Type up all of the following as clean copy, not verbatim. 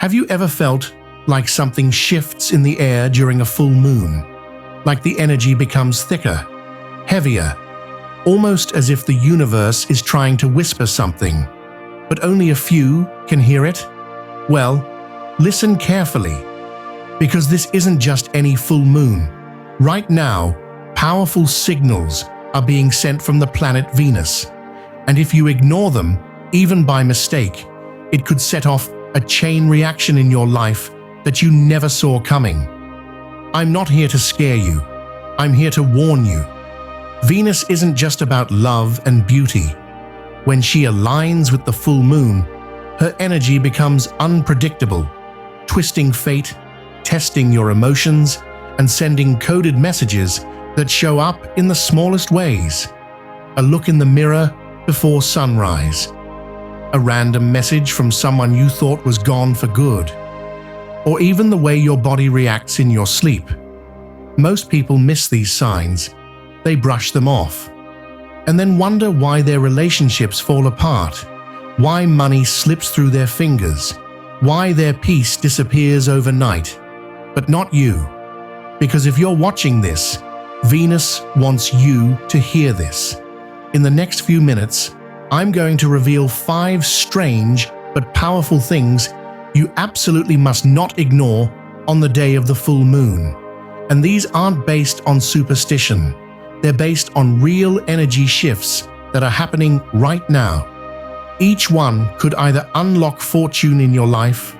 Have you ever felt like something shifts in the air during a full moon? Like the energy becomes thicker, heavier, almost as if the universe is trying to whisper something, but only a few can hear it? Well, listen carefully, because this isn't just any full moon. Right now, powerful signals are being sent from the planet Venus, and if you ignore them, even by mistake, it could set off a chain reaction in your life that you never saw coming. I'm not here to scare you. I'm here to warn you. Venus isn't just about love and beauty. When she aligns with the full moon, her energy becomes unpredictable, twisting fate, testing your emotions, and sending coded messages that show up in the smallest ways. A look in the mirror before sunrise. A random message from someone you thought was gone for good. Or even the way your body reacts in your sleep. Most people miss these signs. They brush them off. And then wonder why their relationships fall apart, why money slips through their fingers, why their peace disappears overnight. But not you. Because if you're watching this, Venus wants you to hear this. In the next few minutes, I'm going to reveal 5 strange but powerful things you absolutely must not ignore on the day of the full moon. And these aren't based on superstition. They're based on real energy shifts that are happening right now. Each one could either unlock fortune in your life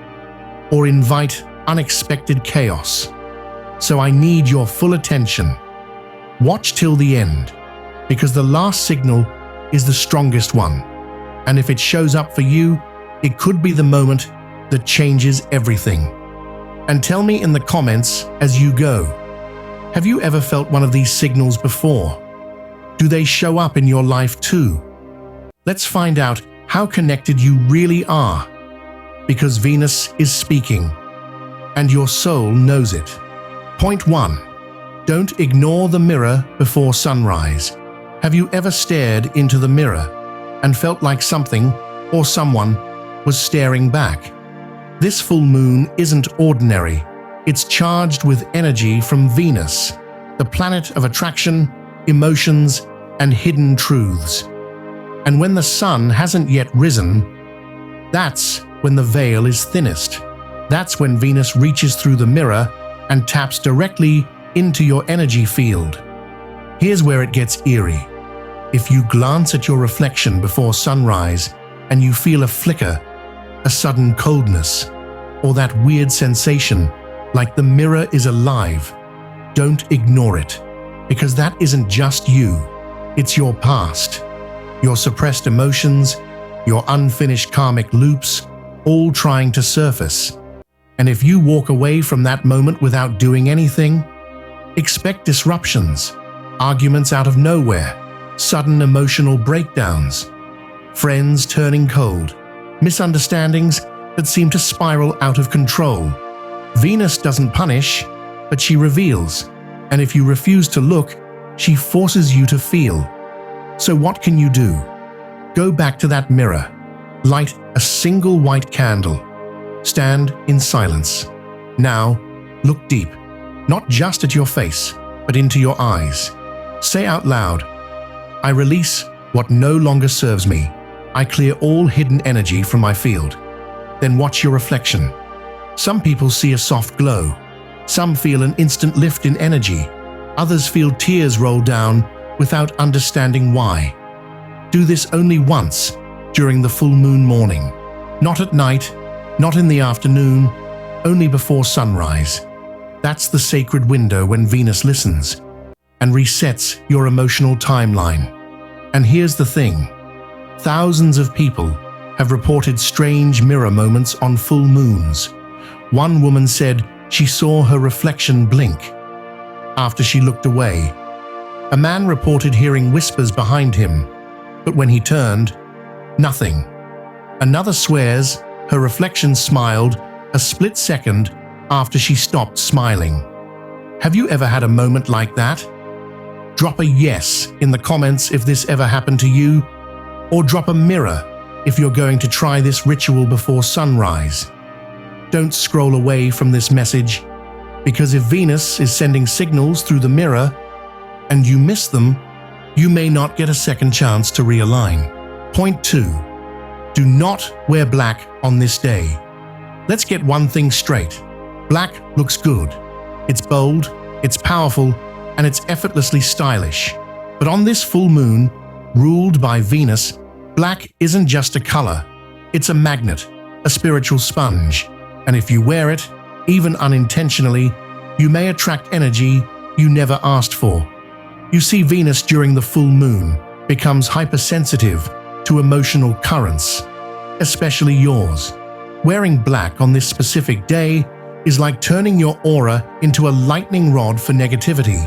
or invite unexpected chaos. So I need your full attention. Watch till the end, because the last signal is the strongest one. And if it shows up for you, it could be the moment that changes everything. And tell me in the comments as you go. Have you ever felt one of these signals before? Do they show up in your life too? Let's find out how connected you really are. Because Venus is speaking, and your soul knows it. Point 1. Don't ignore the mirror before sunrise. Have you ever stared into the mirror and felt like something or someone was staring back? This full moon isn't ordinary. It's charged with energy from Venus, the planet of attraction, emotions, and hidden truths. And when the sun hasn't yet risen, that's when the veil is thinnest. That's when Venus reaches through the mirror and taps directly into your energy field. Here's where it gets eerie. If you glance at your reflection before sunrise and you feel a flicker, a sudden coldness, or that weird sensation like the mirror is alive, don't ignore it, because that isn't just you. It's your past, your suppressed emotions, your unfinished karmic loops, all trying to surface. And if you walk away from that moment without doing anything, expect disruptions, arguments out of nowhere, sudden emotional breakdowns, friends turning cold, misunderstandings that seem to spiral out of control. Venus doesn't punish, but she reveals, and if you refuse to look, she forces you to feel. So what can you do? Go back to that mirror, light a single white candle, stand in silence. Now, look deep, not just at your face, but into your eyes. Say out loud, I release what no longer serves me. I clear all hidden energy from my field. Then watch your reflection. Some people see a soft glow. Some feel an instant lift in energy. Others feel tears roll down without understanding why. Do this only once during the full moon morning. Not at night, not in the afternoon, only before sunrise. That's the sacred window when Venus listens and resets your emotional timeline. And here's the thing. Thousands of people have reported strange mirror moments on full moons. One woman said she saw her reflection blink after she looked away. A man reported hearing whispers behind him, but when he turned, nothing. Another swears her reflection smiled a split second after she stopped smiling. Have you ever had a moment like that? Drop a yes in the comments if this ever happened to you, or drop a mirror if you're going to try this ritual before sunrise. don't scroll away from this message, because if Venus is sending signals through the mirror and you miss them, you may not get a second chance to realign. Point 2. Do not wear black on this day. Let's get one thing straight. Black looks good. It's bold, it's powerful, and it's effortlessly stylish. But on this full moon, ruled by Venus, black isn't just a color. It's a magnet, a spiritual sponge. And if you wear it, even unintentionally, you may attract energy you never asked for. You see, Venus during the full moon becomes hypersensitive to emotional currents, especially yours. Wearing black on this specific day is like turning your aura into a lightning rod for negativity,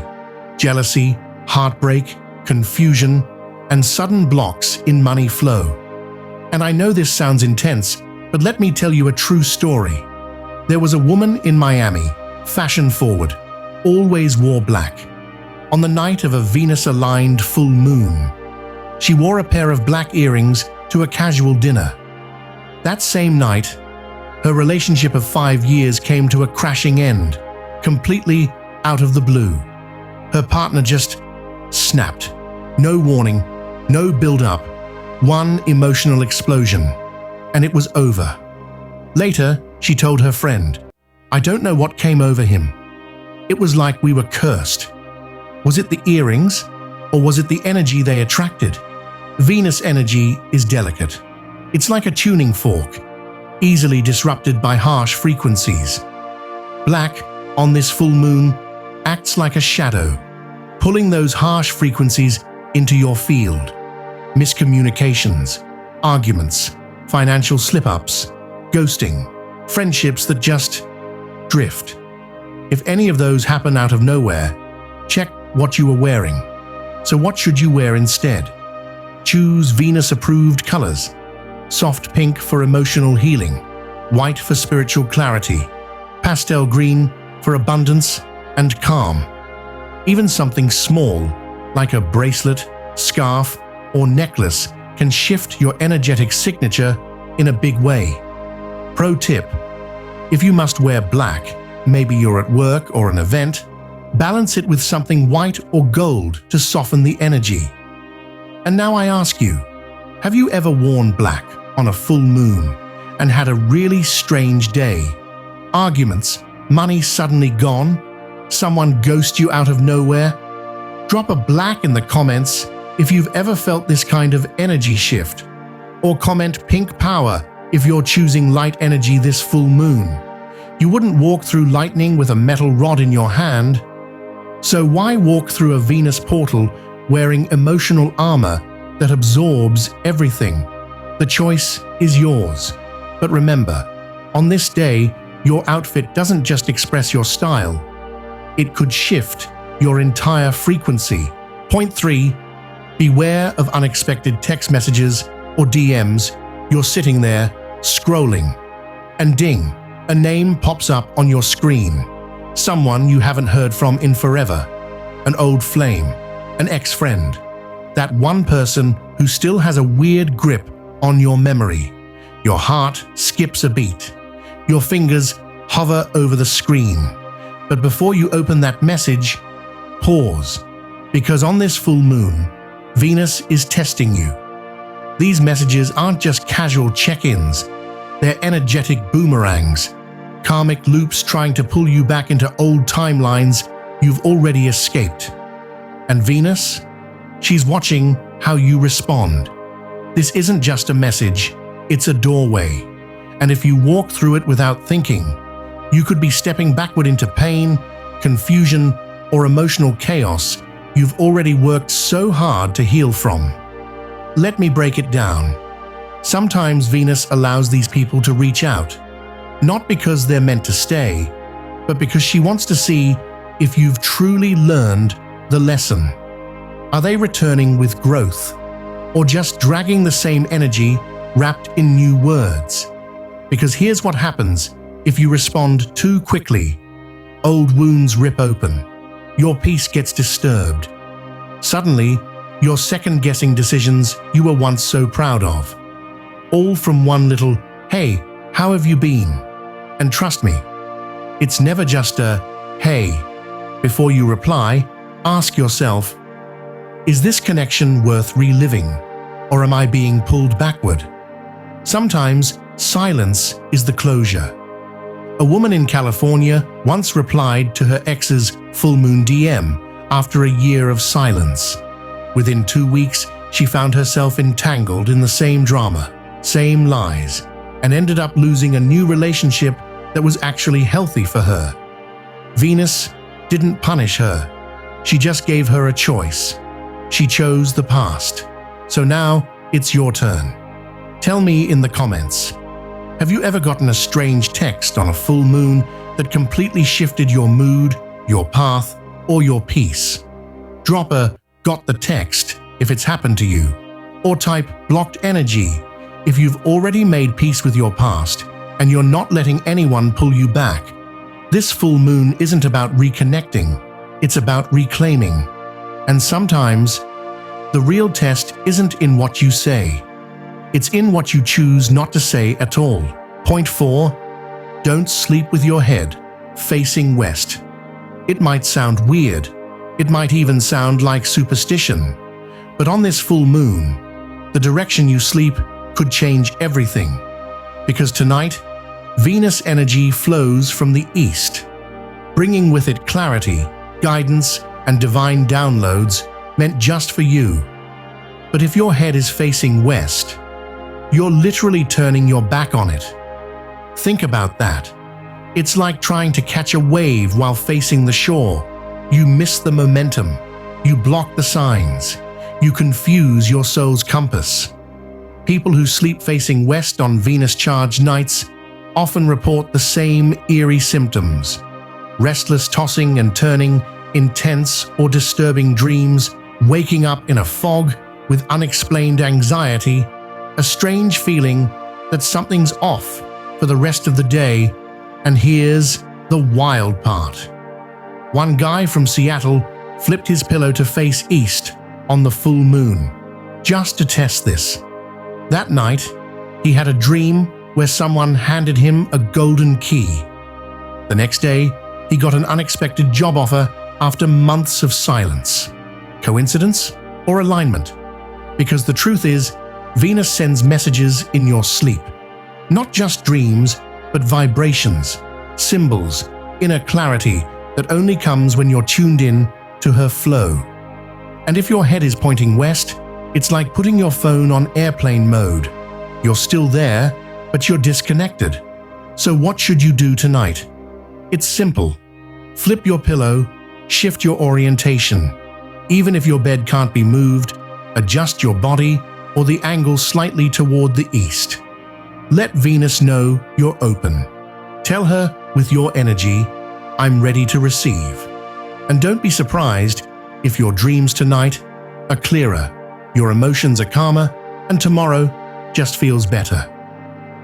jealousy, heartbreak, confusion, and sudden blocks in money flow. And I know this sounds intense, but let me tell you a true story. There was a woman in Miami, fashion-forward, always wore black. On the night of a Venus-aligned full moon, she wore a pair of black earrings to a casual dinner. That same night, her relationship of 5 years came to a crashing end, completely out of the blue. Her partner just snapped. No warning, no build-up, one emotional explosion, and it was over. Later, she told her friend, "I don't know what came over him. It was like we were cursed. Was it the earrings, or was it the energy they attracted?" Venus energy is delicate. It's like a tuning fork, easily disrupted by harsh frequencies. Black, on this full moon, acts like a shadow, pulling those harsh frequencies into your field. Miscommunications, arguments, financial slip-ups, ghosting, friendships that just drift. If any of those happen out of nowhere, check what you were wearing. So what should you wear instead? Choose Venus-approved colors. Soft pink for emotional healing, white for spiritual clarity, pastel green for abundance and calm. Even something small, like a bracelet, scarf, or necklace, can shift your energetic signature in a big way. Pro tip: if you must wear black, maybe you're at work or an event, balance it with something white or gold to soften the energy. And now I ask you, have you ever worn black on a full moon and had a really strange day? Arguments, money suddenly gone, someone ghost you out of nowhere? Drop a black in the comments if you've ever felt this kind of energy shift, or comment pink power if you're choosing light energy this full moon. You wouldn't walk through lightning with a metal rod in your hand. So why walk through a Venus portal wearing emotional armor that absorbs everything? The choice is yours. But remember, on this day, your outfit doesn't just express your style. It could shift your entire frequency. Point 3. Beware of unexpected text messages or DMs. You're sitting there, scrolling, and ding, a name pops up on your screen. Someone you haven't heard from in forever. An old flame, an ex-friend. That one person who still has a weird grip on your memory. Your heart skips a beat. Your fingers hover over the screen. But before you open that message, pause. Because on this full moon, Venus is testing you. These messages aren't just casual check-ins. They're energetic boomerangs, karmic loops trying to pull you back into old timelines you've already escaped. And Venus? She's watching how you respond. This isn't just a message, it's a doorway. And if you walk through it without thinking, you could be stepping backward into pain, confusion, or emotional chaos you've already worked so hard to heal from. Let me break it down. Sometimes Venus allows these people to reach out, not because they're meant to stay, but because she wants to see if you've truly learned the lesson. Are they returning with growth, or just dragging the same energy wrapped in new words? Because here's what happens if you respond too quickly. Old wounds rip open. Your peace gets disturbed. Suddenly, you're second-guessing decisions you were once so proud of. All from one little, "Hey, how have you been?" And trust me, it's never just a, hey. Before you reply, ask yourself, is this connection worth reliving, or am I being pulled backward? Sometimes, silence is the closure. A woman in California once replied to her ex's full moon DM after a year of silence. Within 2 weeks, she found herself entangled in the same drama, same lies, and ended up losing a new relationship that was actually healthy for her. Venus didn't punish her. She just gave her a choice. She chose the past. So now it's your turn. Tell me in the comments, have you ever gotten a strange text on a full moon that completely shifted your mood, your path, or your peace? Drop a "got the text" if it's happened to you, or type "blocked energy" if you've already made peace with your past and you're not letting anyone pull you back. This full moon isn't about reconnecting, it's about reclaiming. And sometimes, the real test isn't in what you say, it's in what you choose not to say at all. Point 4. Don't sleep with your head facing west. It might sound weird, it might even sound like superstition, but on this full moon, the direction you sleep could change everything. Because tonight, Venus energy flows from the east, bringing with it clarity, guidance, and divine downloads meant just for you. But if your head is facing west, you're literally turning your back on it. Think about that. It's like trying to catch a wave while facing the shore. You miss the momentum, you block the signs, you confuse your soul's compass. People who sleep facing west on Venus-charged nights often report the same eerie symptoms: restless tossing and turning, intense or disturbing dreams, waking up in a fog with unexplained anxiety, a strange feeling that something's off for the rest of the day. And here's the wild part. One guy from Seattle flipped his pillow to face east on the full moon, just to test this. That night, he had a dream where someone handed him a golden key. The next day, he got an unexpected job offer after months of silence. Coincidence or alignment? Because the truth is, Venus sends messages in your sleep. Not just dreams, but vibrations, symbols, inner clarity that only comes when you're tuned in to her flow. And if your head is pointing west, it's like putting your phone on airplane mode. You're still there, but you're disconnected. So what should you do tonight? It's simple. Flip your pillow, shift your orientation. Even if your bed can't be moved, adjust your body or the angle slightly toward the east. Let Venus know you're open. Tell her with your energy, I'm ready to receive. And don't be surprised if your dreams tonight are clearer, your emotions are calmer, and tomorrow just feels better.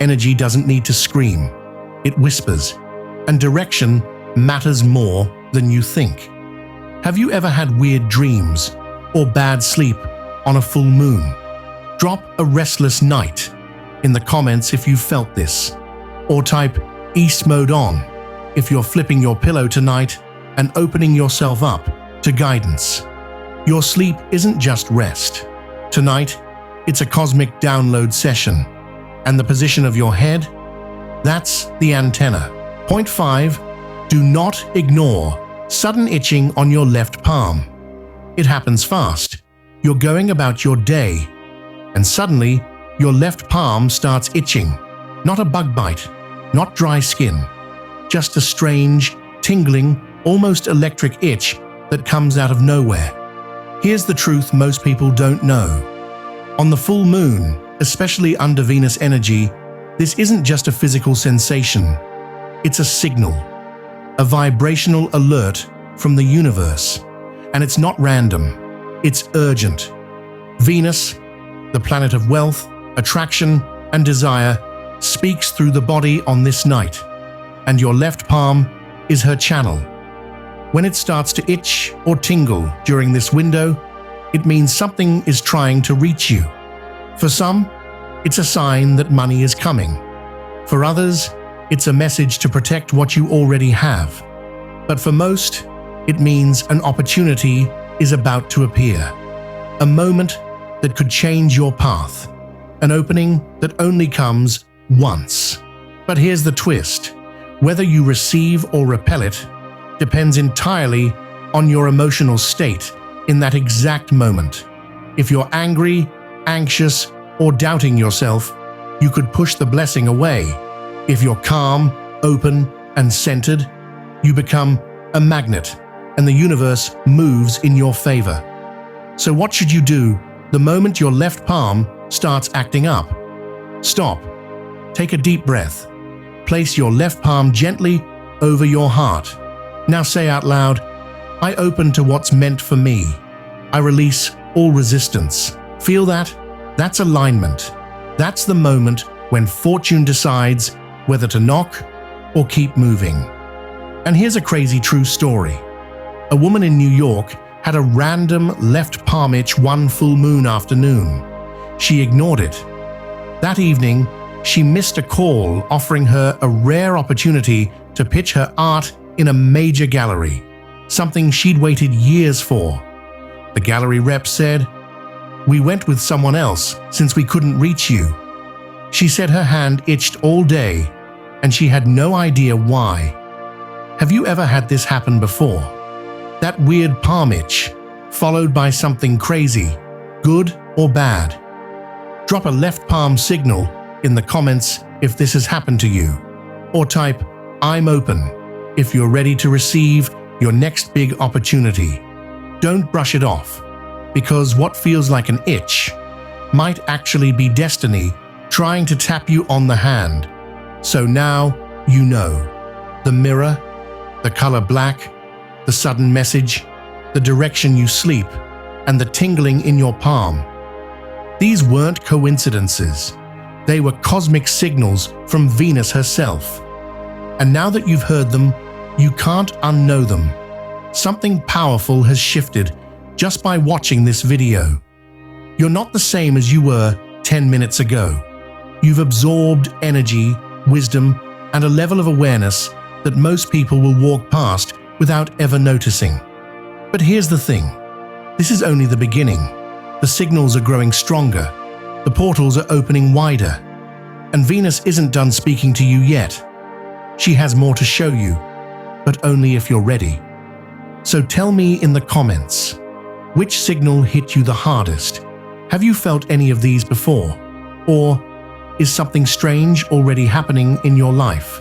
Energy doesn't need to scream, it whispers, and direction matters more than you think. Have you ever had weird dreams or bad sleep on a full moon? Drop a restless night in the comments if you felt this, or type East Mode on if you're flipping your pillow tonight and opening yourself up to guidance. Your sleep isn't just rest. Tonight, it's a cosmic download session. And the position of your head? That's the antenna. Point 5. Do not ignore sudden itching on your left palm. It happens fast. You're going about your day, and suddenly, your left palm starts itching. Not a bug bite, not dry skin, just a strange, tingling, almost electric itch that comes out of nowhere. Here's the truth most people don't know. On the full moon, especially under Venus energy, this isn't just a physical sensation. It's a signal, a vibrational alert from the universe. And it's not random, it's urgent. Venus, the planet of wealth, attraction, and desire, speaks through the body on this night, and your left palm is her channel. When it starts to itch or tingle during this window, it means something is trying to reach you. For some, it's a sign that money is coming. For others, It's a message to protect what you already have. But for most, it means an opportunity is about to appear. A moment that could change your path. An opening that only comes once. But here's the twist. Whether you receive or repel it depends entirely on your emotional state in that exact moment. If you're angry, anxious, or doubting yourself, you could push the blessing away. If you're calm, open, and centered, you become a magnet, and the universe moves in your favor. So what should you do the moment your left palm starts acting up? Stop. Take a deep breath. Place your left palm gently over your heart. Now say out loud, I open to what's meant for me. I release all resistance. Feel that? That's alignment. That's the moment when fortune decides whether to knock or keep moving. And here's a crazy true story. A woman in New York had a random left palm itch one full moon afternoon. She ignored it. That evening, she missed a call offering her a rare opportunity to pitch her art in a major gallery, something she'd waited years for. The gallery rep said, "We went with someone else since we couldn't reach you." She said her hand itched all day and she had no idea why. Have you ever had this happen before? That weird palm itch, followed by something crazy, good or bad? Drop a left palm signal in the comments if this has happened to you, or type, "I'm open," if you're ready to receive your next big opportunity. Don't brush it off, because what feels like an itch might actually be destiny trying to tap you on the hand. So now you know. The mirror, the color black, the sudden message, the direction you sleep, and the tingling in your palm. These weren't coincidences. They were cosmic signals from Venus herself. And now that you've heard them, you can't unknow them. Something powerful has shifted just by watching this video. You're not the same as you were 10 minutes ago. You've absorbed energy, wisdom, and a level of awareness that most people will walk past without ever noticing. But here's the thing. This is only the beginning. The signals are growing stronger. The portals are opening wider. And Venus isn't done speaking to you yet. She has more to show you, but only if you're ready. So tell me in the comments, which signal hit you the hardest? Have you felt any of these before? Or is something strange already happening in your life?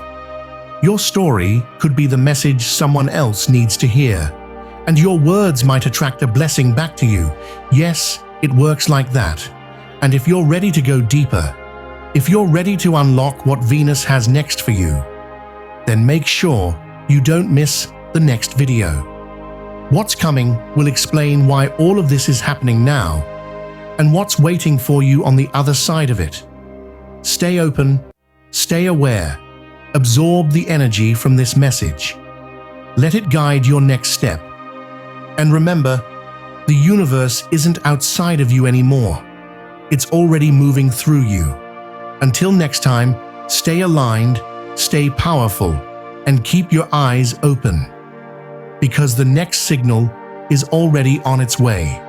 Your story could be the message someone else needs to hear, and your words might attract a blessing back to you. Yes, it works like that. And if you're ready to go deeper, if you're ready to unlock what Venus has next for you, then make sure you don't miss the next video. What's coming will explain why all of this is happening now, and what's waiting for you on the other side of it. Stay open, stay aware, absorb the energy from this message. Let it guide your next step. And remember, the universe isn't outside of you anymore. It's already moving through you. Until next time, stay aligned, stay powerful, and keep your eyes open. Because the next signal is already on its way.